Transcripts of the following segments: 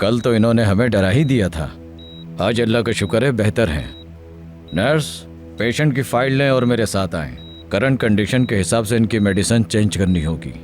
कल तो इन्होंने हमें डरा ही दिया था। आज अल्लाह का शुक्र है बेहतर हैं। नर्स, पेशेंट की फाइल लें और मेरे साथ आएं। करंट कंडीशन के हिसाब से इनकी मेडिसिन चेंज करनी होगी।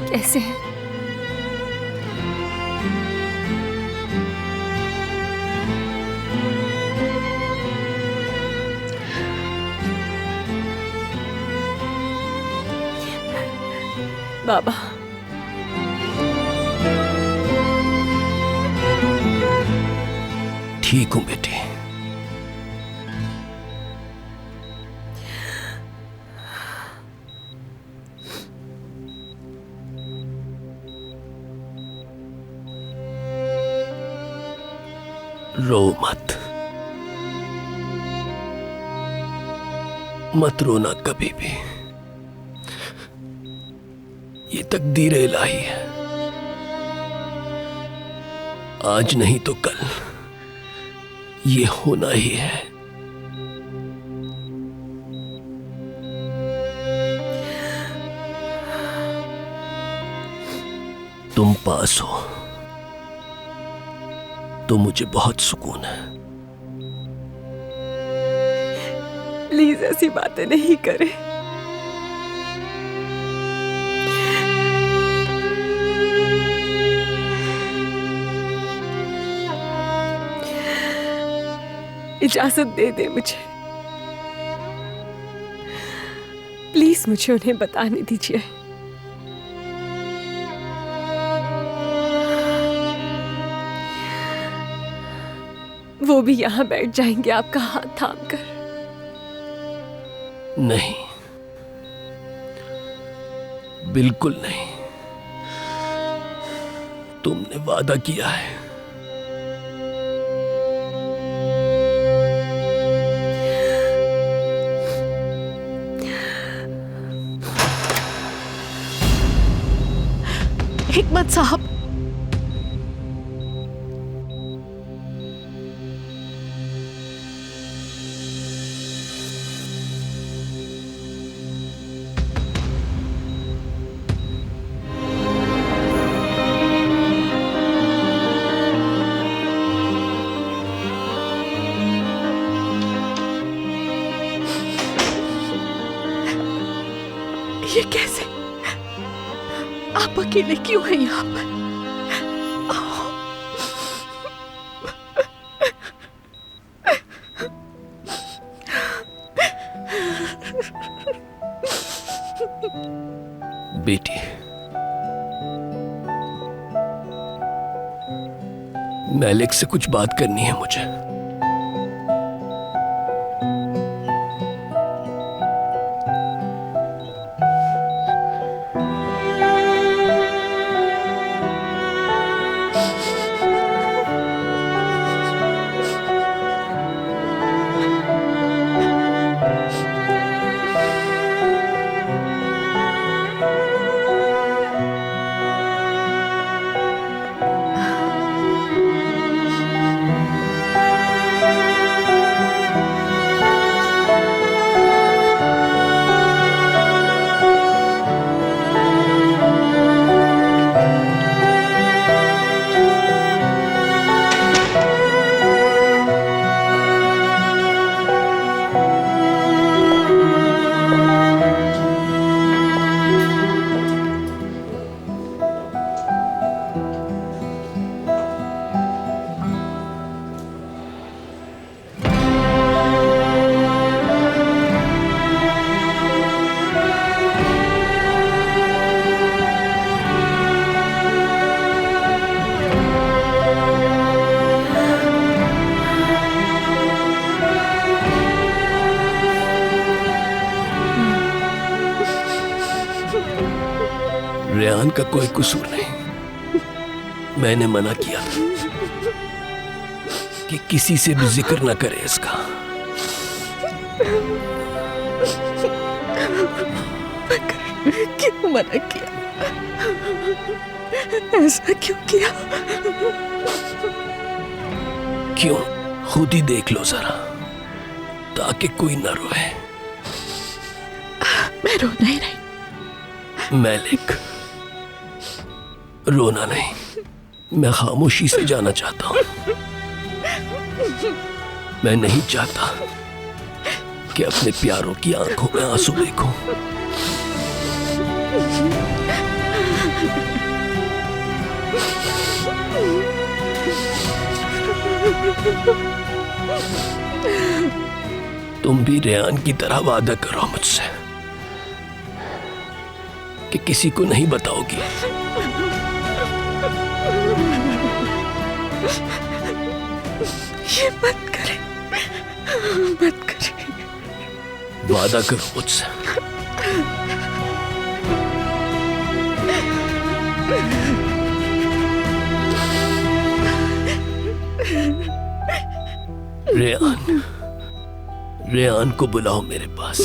कैसे हैं? बाबा, ठीक हूं बेटी। रो मत, मत रोना कभी भी। ये तकदीर इलाही है। आज नहीं तो कल ये होना ही है। तुम पास हो तो मुझे बहुत सुकून है। प्लीज ऐसी बातें नहीं करें। इजाजत दे दे मुझे, प्लीज मुझे उन्हें बताने दीजिए। वो भी यहां बैठ जाएंगे आपका हाथ थाम कर। नहीं, बिल्कुल नहीं। तुमने वादा किया है। हिकमत साहब, ये कैसे? आप अकेले क्यों हैं यहाँ पर? बेटी, मैलिक से कुछ बात करनी है मुझे। रेहान का कोई कसूर नहीं। मैंने मना किया था कि किसी से भी जिक्र ना करे इसका। क्यों मना किया? ऐसा क्यों किया? क्यों, खुद ही देख लो जरा, ताकि कोई ना रोए। मैं रो नहीं रही। मैलिक, रोना नहीं, मैं खामोशी से जाना चाहता हूं। मैं नहीं चाहता कि अपने प्यारों की आंखों में आंसू देखूं। तुम भी रेहान की तरह वादा करो मुझसे कि किसी को नहीं बताओगी। ये मत करे, मत करे। वादा करो मुझसे। रेहान, रेहान को बुलाओ मेरे पास।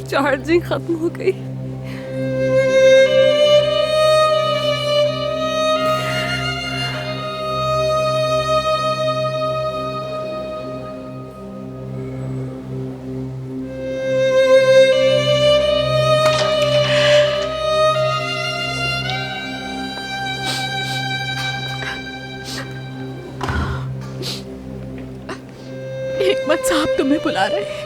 चार्जिंग खत्म हो गई। हिकमत साहब तुम्हें बुला रहे हैं।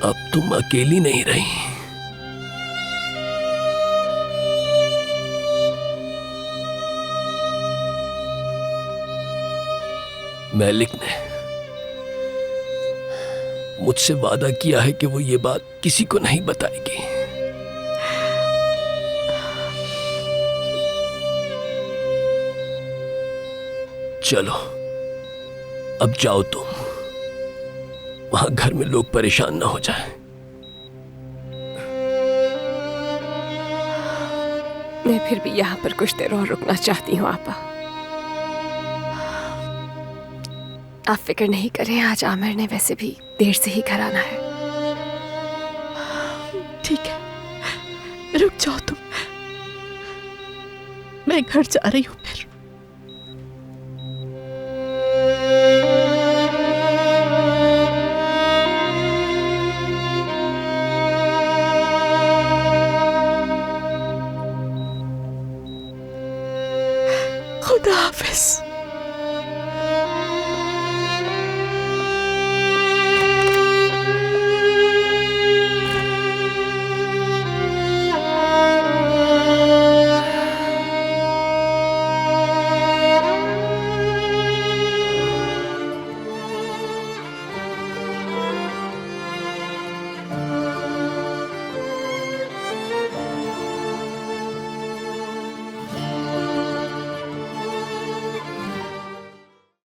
अब तुम अकेली नहीं रही। मैलिक ने मुझसे वादा किया है कि वो ये बात किसी को नहीं बताएगी। चलो अब जाओ तुम, वहां घर में लोग परेशान ना हो जाएं। मैं फिर भी यहाँ पर कुछ देर और रुकना चाहती हूँ आपा। आप फिक्र नहीं करें, आज आमिर ने वैसे भी देर से ही घर आना है। ठीक है, रुक जाओ तुम, मैं घर जा रही हूँ फिर। खुदा हाफिज।